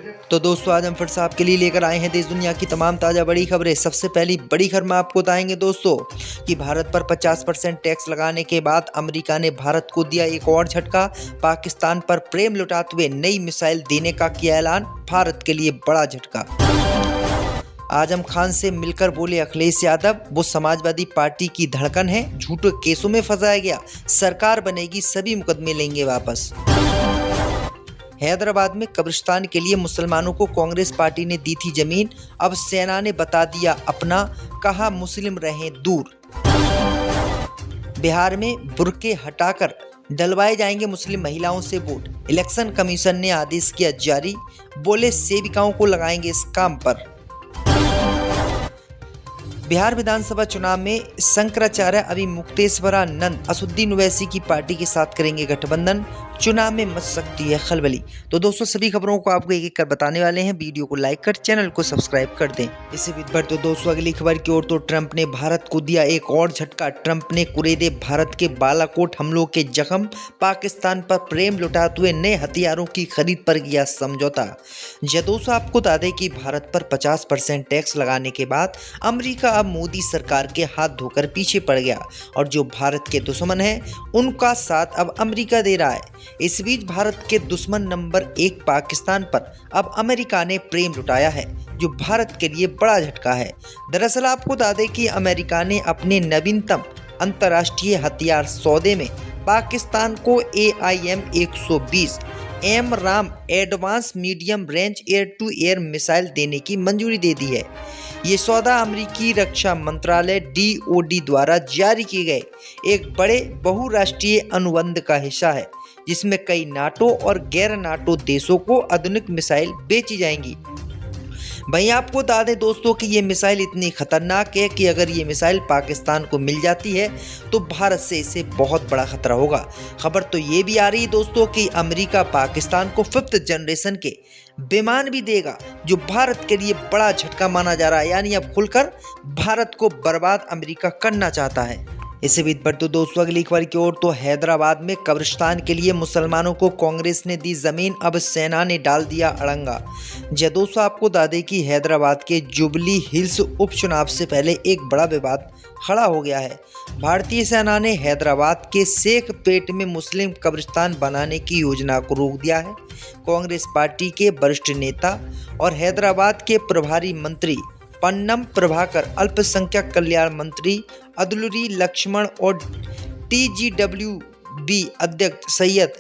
तो दोस्तों आज हम फिर से आपके लिए लेकर आए हैं देश दुनिया की तमाम ताज़ा बड़ी खबरें। सबसे पहली बड़ी खबर में आपको बताएंगे दोस्तों कि भारत पर 50% टैक्स लगाने के बाद अमेरिका ने भारत को दिया एक और झटका। पाकिस्तान पर प्रेम लुटाते हुए नई मिसाइल देने का किया ऐलान, भारत के लिए बड़ा झटका। आजम खान से मिलकर बोले अखिलेश यादव, वो समाजवादी पार्टी की धड़कन है, झूठे केसों में फंसाया गया, सरकार बनेगी सभी मुकदमे लेंगे वापस। हैदराबाद में कब्रिस्तान के लिए मुसलमानों को कांग्रेस पार्टी ने दी थी जमीन, अब सेना ने बता दिया अपना, कहा मुस्लिम रहें दूर। बिहार में बुर्के हटाकर डलवाए जाएंगे मुस्लिम महिलाओं से वोट, इलेक्शन कमीशन ने आदेश किया जारी, बोले सेविकाओं को लगाएंगे इस काम पर। बिहार विधानसभा चुनाव में शंकराचार्य अभी मुक्तेश्वरानंद असुद्दीन ओवैसी की पार्टी के साथ करेंगे गठबंधन, चुनाव में मच सकती है खलबली। तो दोस्तों सभी खबरों को आपको एक एक कर बताने वाले हैं, वीडियो को लाइक कर चैनल को सब्सक्राइब कर दें। इससे भी बढ़ तो दोस्तों अगली खबर की ओर, तो ट्रंप ने भारत को दिया एक और झटका, ट्रंप ने कुरेदे भारत के बालाकोट हमलों के जख्म, पाकिस्तान पर प्रेम लुटाते हुए नए हथियारों की खरीद पर किया समझौता। दोस्तों आपको बता दें कि भारत पर 50% टैक्स लगाने के बाद अमेरिका अब मोदी सरकार के हाथ धोकर पीछे पड़ गया और जो भारत के दुश्मन हैं उनका साथ अब अमेरिका दे रहा है। इस बीच भारत के दुश्मन नंबर 1 पाकिस्तान पर अब अमेरिका ने प्रेम लुटाया है, जो भारत के लिए बड़ा झटका है। दरअसल आपको बता दें कि अमेरिका ने अपने नवीनतम अंतर्राष्ट्रीय हथियार सौदे में पाकिस्तान को AIM-120 AMRAAM advance medium range air to air missile देने की मंजूरी दे दी है। ये सौदा अमेरिकी रक्षा मंत्रालय DOD द्वारा जारी किए गए एक बड़े बहुराष्ट्रीय अनुबंध का हिस्सा है, जिसमें कई नाटो और गैर नाटो देशों को आधुनिक मिसाइल बेची जाएंगी। भाई आपको बता दें दोस्तों कि ये मिसाइल इतनी खतरनाक है कि अगर ये मिसाइल पाकिस्तान को मिल जाती है तो भारत से इसे बहुत बड़ा खतरा होगा। खबर तो ये भी आ रही है दोस्तों कि अमेरिका पाकिस्तान को 5th जनरेशन के विमान भी देगा, जो भारत के लिए बड़ा झटका माना जा रहा है। यानी अब खुलकर भारत को बर्बाद अमेरिका करना चाहता है। इससे भी बढ़ तो दोस्तों अगली खबर की ओर, तो हैदराबाद में कब्रिस्तान के लिए मुसलमानों को कांग्रेस ने दी जमीन, अब सेना ने डाल दिया अड़ंगा। दोस्तों आपको बता दें कि हैदराबाद के जुबली हिल्स उपचुनाव से पहले एक बड़ा विवाद खड़ा हो गया है। भारतीय सेना ने हैदराबाद के शेखपेट में मुस्लिम कब्रिस्तान बनाने की योजना को रोक दिया है। कांग्रेस पार्टी के वरिष्ठ नेता और हैदराबाद के प्रभारी मंत्री पन्नम प्रभाकर, अल्पसंख्यक कल्याण मंत्री अदलुरी लक्ष्मण और TGWB अध्यक्ष सैयद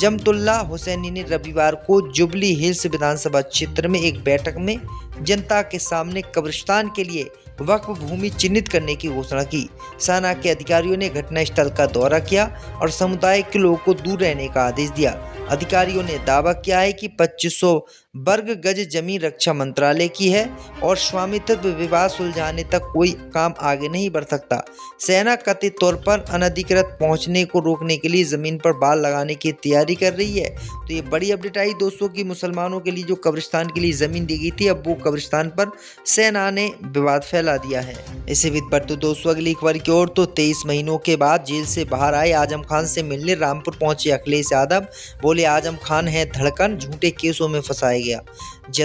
जमतुल्ला हुसैनी ने रविवार को जुबली हिल्स विधानसभा क्षेत्र में एक बैठक में जनता के सामने कब्रिस्तान के लिए वक्फ भूमि चिन्हित करने की घोषणा की। सेना के अधिकारियों ने घटनास्थल का दौरा किया और समुदाय के लोगों को दूर रहने का आदेश दिया। अधिकारियों ने दावा किया है कि 2500 वर्ग गज जमीन रक्षा मंत्रालय की है और स्वामित्व विवाद सुलझाने तक कोई काम आगे नहीं बढ़ सकता। सेना कथित तौर पर अनधिकृत पहुंचने को रोकने के लिए जमीन पर बाल लगाने की तैयारी कर रही है। तो ये बड़ी अपडेट आई दोस्तों कि मुसलमानों के लिए जो कब्रिस्तान के लिए जमीन दी गई थी, अब वो कब्रिस्तान पर सेना ने विवाद फैला दिया है। इसे भी बढ़ तो दोस्तों अगली खबर की ओर, तो 23 महीनों के बाद जेल से बाहर आए आजम खान से मिलने रामपुर पहुंचे अखिलेश यादव, बोले आजम खान है धड़कन, झूठे केसों में फंसाया गया।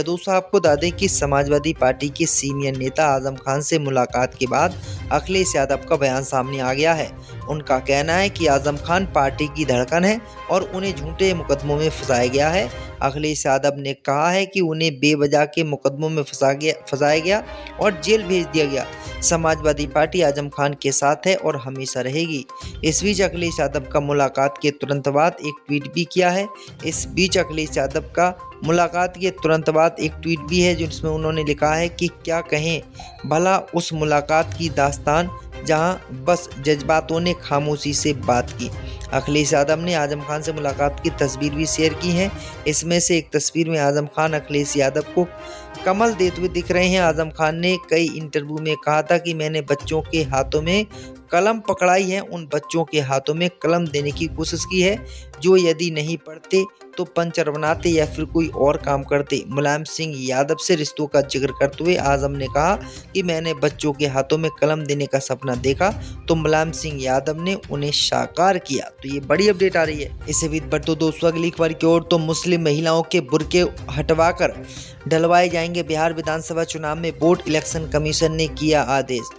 दोस्तों आपको बता दें कि समाजवादी पार्टी के सीनियर नेता आजम खान से मुलाकात के बाद अखिलेश यादव का बयान सामने आ गया है। उनका कहना है कि आजम खान पार्टी की धड़कन है और उन्हें झूठे मुकदमों में फंसाया गया है। अखिलेश यादव ने कहा है कि उन्हें बेवजह के मुकदमों में फंसाया गया और जेल भेज दिया गया। समाजवादी पार्टी आजम खान के साथ है और हमेशा रहेगी। इस बीच अखिलेश यादव का मुलाकात के तुरंत बाद एक ट्वीट भी किया है। इस बीच अखिलेश यादव का मुलाकात के तुरंत बाद एक ट्वीट भी है जिसमें उन्होंने लिखा है कि क्या कहें भला उस मुलाकात की दास्तान जहां बस जज्बातों ने खामोशी से बात की। अखिलेश यादव ने आजम खान से मुलाकात की तस्वीर भी शेयर की है। इसमें से एक तस्वीर में आजम खान अखिलेश यादव को कमल देते हुए दिख रहे हैं। आजम खान ने कई इंटरव्यू में कहा था कि मैंने बच्चों के हाथों में कलम पकड़ाई है, उन बच्चों के हाथों में कलम देने की कोशिश की है जो यदि नहीं पढ़ते तो पंचर बनाते या फिर कोई और काम करते। मुलायम सिंह यादव से रिश्तों का जिक्र करते हुए आजम ने कहा कि मैंने बच्चों के हाथों में कलम देने का सपना देखा तो मुलायम सिंह यादव ने उन्हें साकार किया। तो ये बड़ी अपडेट आ रही है। इसे बीच बढ़ते दोस्तों अगली खबर की ओर। तो मुस्लिम महिलाओं के बुर्के हटवाकर डलवाए जाएंगे बिहार विधानसभा चुनाव में, बोर्ड इलेक्शन कमीशन ने किया आदेश।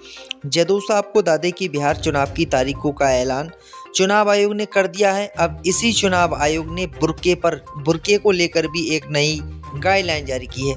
दोस्तों आपको बता दें कि बिहार चुनाव की तारीखों का ऐलान चुनाव आयोग ने कर दिया है। अब इसी चुनाव आयोग ने बुर्के को लेकर भी एक नई गाइडलाइन जारी की है।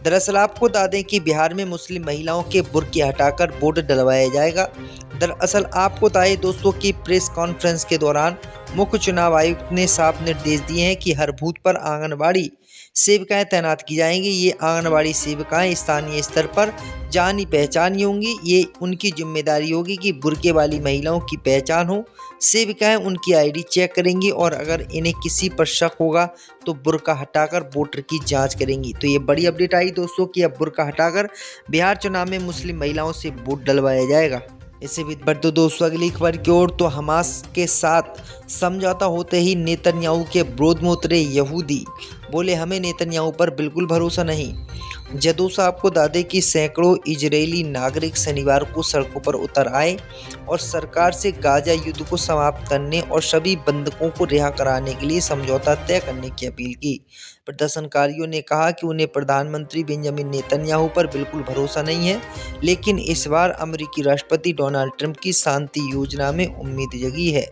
दरअसल आपको बता दें कि बिहार में मुस्लिम महिलाओं के बुर्के हटाकर बोर्ड डलवाया जाएगा। दरअसल आपको बताएं दोस्तों की प्रेस कॉन्फ्रेंस के दौरान मुख्य चुनाव आयुक्त ने साफ निर्देश दिए हैं कि हर बूथ पर आंगनबाड़ी सेविकाएं तैनात की जाएंगी। ये आंगनबाड़ी सेविकाएं स्थानीय स्तर पर जानी पहचानी होंगी। ये उनकी जिम्मेदारी होगी कि बुर्के वाली महिलाओं की पहचान हो। सेविकाएं उनकी आईडी चेक करेंगी और अगर इन्हें किसी पर शक होगा तो बुर्का हटाकर वोटर की जांच करेंगी। तो ये बड़ी अपडेट आई दोस्तों कि अब बुर्का हटाकर बिहार चुनाव में मुस्लिम महिलाओं से वोट डलवाया जाएगा। इससे भी बढ़ते दोस्तों अगली खबर की ओर। तो हमास के साथ समझौता होते ही नेतन्याहू के विरोध में उतरे यहूदी, बोले हमें नेतन्याहू पर बिल्कुल भरोसा नहीं। दोस्तों आपको बता दें कि सैकड़ों इजरायली नागरिक शनिवार को सड़कों पर उतर आए और सरकार से गाजा युद्ध को समाप्त करने और सभी बंधकों को रिहा कराने के लिए समझौता तय करने की अपील की। प्रदर्शनकारियों ने कहा कि उन्हें प्रधानमंत्री बेंजामिन नेतन्याहू पर बिल्कुल भरोसा नहीं है, लेकिन इस बार अमेरिकी राष्ट्रपति डोनाल्ड ट्रंप की शांति योजना में उम्मीद जगी है।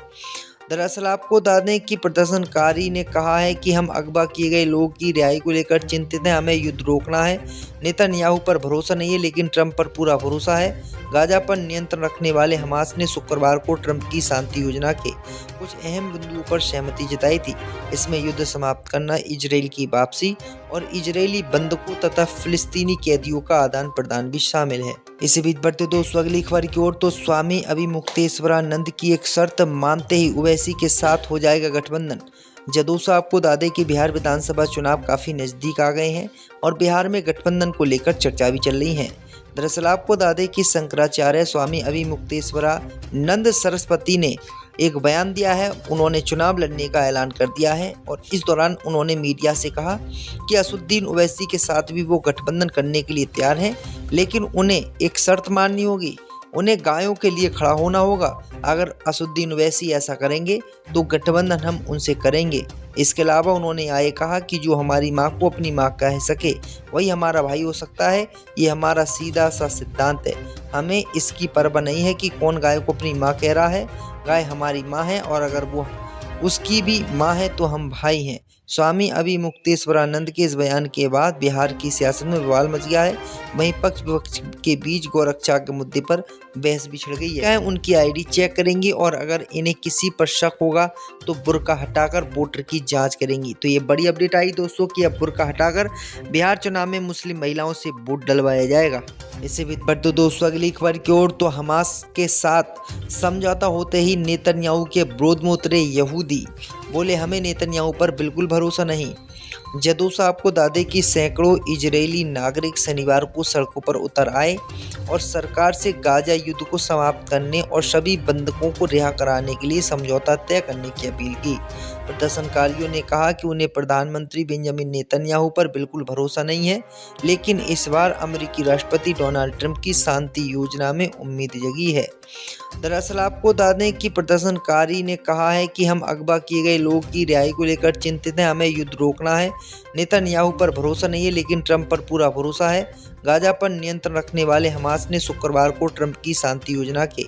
दरअसल आपको बता दें कि प्रदर्शनकारी ने कहा है कि हम अगवा किए गए लोगों की रिहाई को लेकर चिंतित हैं, हमें युद्ध रोकना है। नेतन्याहू पर भरोसा नहीं है लेकिन ट्रंप पर पूरा भरोसा है। गाजा पर नियंत्रण रखने वाले हमास ने शुक्रवार को ट्रंप की शांति योजना के कुछ अहम बिंदुओं पर सहमति जताई थी। इसमें युद्ध समाप्त करना, इजरायल की वापसी और इजरायली बंधकों तथा फिलिस्तीनी कैदियों का आदान प्रदान भी शामिल है। इसी बीच बढ़ते दोस्तों अगली खबर की ओर। तो स्वामी अभिमुक्तेश्वरानंद की एक शर्त मानते ही ओवैसी के साथ हो जाएगा गठबंधन। दोस्तों आपको बता दें कि बिहार विधानसभा चुनाव काफी नजदीक आ गए हैं और बिहार में गठबंधन को लेकर चर्चा भी चल रही है। दरअसल आपको बता दें कि शंकराचार्य स्वामी अभिमुक्तेश्वरानंद सरस्वती ने एक बयान दिया है। उन्होंने चुनाव लड़ने का ऐलान कर दिया है और इस दौरान उन्होंने मीडिया से कहा कि असदुद्दीन ओवैसी के साथ भी वो गठबंधन करने के लिए तैयार हैं, लेकिन उन्हें एक शर्त माननी होगी, उन्हें गायों के लिए खड़ा होना होगा। अगर असदुद्दीन ओवैसी ऐसा करेंगे तो गठबंधन हम उनसे करेंगे। इसके अलावा उन्होंने आगे कहा कि जो हमारी माँ को अपनी माँ कह सके वही हमारा भाई हो सकता है। ये हमारा सीधा सा सिद्धांत है। हमें इसकी परवाह नहीं है कि कौन गाय को अपनी माँ कह रहा है। गाय हमारी माँ है और अगर वो उसकी भी माँ है तो हम भाई हैं। स्वामी अभिमुक्तेश्वरानंद के इस बयान के बाद बिहार की सियासत में बवाल मच गया है। वहीं पक्ष विपक्ष के बीच गौरक्षा के मुद्दे पर बहस भी छिड़ गई है। उनकी आईडी चेक करेंगी और अगर इन्हें किसी पर शक होगा तो बुर्का हटाकर वोटर की जांच करेंगी। तो ये बड़ी अपडेट आई दोस्तों कि अब बुर्का हटाकर बिहार चुनाव में मुस्लिम महिलाओं से वोट डलवाया जाएगा। इससे भी बढ़ते दोस्तों अगली खबर की ओर। तो हमास के साथ समझौता होते ही नेतन्याहू के विरोध में उतरे यहूदी, बोले हमें नेतन्याहू पर बिल्कुल भरोसा नहीं। दोस्तों आपको बता दें कि सैकड़ों इजरायली नागरिक शनिवार को सड़कों पर उतर आए और सरकार से गाजा युद्ध को समाप्त करने और सभी बंधकों को रिहा कराने के लिए समझौता तय करने की अपील की। प्रदर्शनकारियों ने कहा कि उन्हें प्रधानमंत्री बेंजामिन नेतन्याहू पर बिल्कुल भरोसा नहीं है, लेकिन इस बार अमेरिकी राष्ट्रपति डोनाल्ड ट्रंप की शांति योजना में उम्मीद जगी है। दरअसल आपको बता दें कि प्रदर्शनकारी ने कहा है कि हम अगवा किए गए लोगों की रिहाई को लेकर चिंतित हैं, हमें युद्ध रोकना है। नेतन्याहू पर भरोसा नहीं है लेकिन ट्रंप पर पूरा भरोसा है। गाजा पर नियंत्रण रखने वाले हमास ने शुक्रवार को ट्रंप की शांति योजना के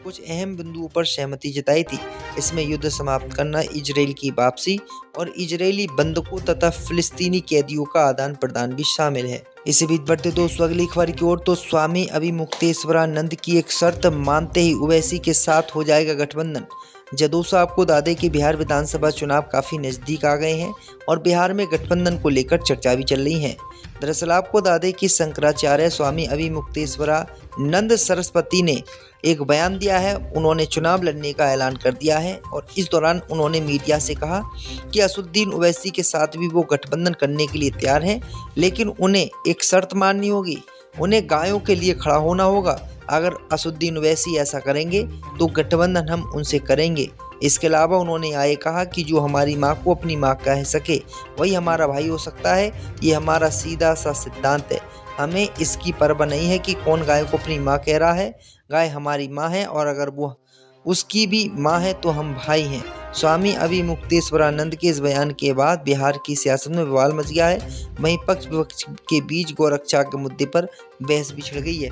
कुछ अहम बिंदुओं पर सहमति जताई थी। इसमें युद्ध समाप्त करना, इजरायल की वापसी और इजरायली बंधकों तथा फिलिस्तीनी कैदियों का आदान प्रदान भी शामिल है। इसी बीच बढ़ते दोस्तों अगली खबर की ओर। तो स्वामी अभिमुक्तेश्वरानंद की एक शर्त मानते ही ओवैसी के साथ हो जाएगा गठबंधन। दोस्तों आपको बता दें कि बिहार विधानसभा चुनाव काफी नजदीक आ गए हैं और बिहार में गठबंधन को लेकर चर्चा भी चल रही है। दरअसल आपको बता दें कि शंकराचार्य स्वामी अभिमुक्तेश्वरानंद सरस्वती ने एक बयान दिया है। उन्होंने चुनाव लड़ने का ऐलान कर दिया है और इस दौरान उन्होंने मीडिया से कहा कि असदुद्दीन ओवैसी के साथ भी वो गठबंधन करने के लिए तैयार हैं, लेकिन उन्हें एक शर्त माननी होगी, उन्हें गायों के लिए खड़ा होना होगा। अगर असुद्दीन ओवैसी ऐसा करेंगे तो गठबंधन हम उनसे करेंगे। इसके अलावा उन्होंने आगे कहा कि जो हमारी माँ को अपनी माँ कह सके वही हमारा भाई हो सकता है। ये हमारा सीधा सा सिद्धांत है। हमें इसकी परवाह नहीं है कि कौन गाय को अपनी माँ कह रहा है। गाय हमारी माँ है और अगर वो उसकी भी माँ है तो हम भाई हैं। स्वामी अभिमुक्तेश्वरानंद के इस बयान के बाद बिहार की सियासत में बवाल मच गया है। वहीं पक्ष विपक्ष के बीच गौरक्षा के मुद्दे पर बहस भी छिड़ गई है।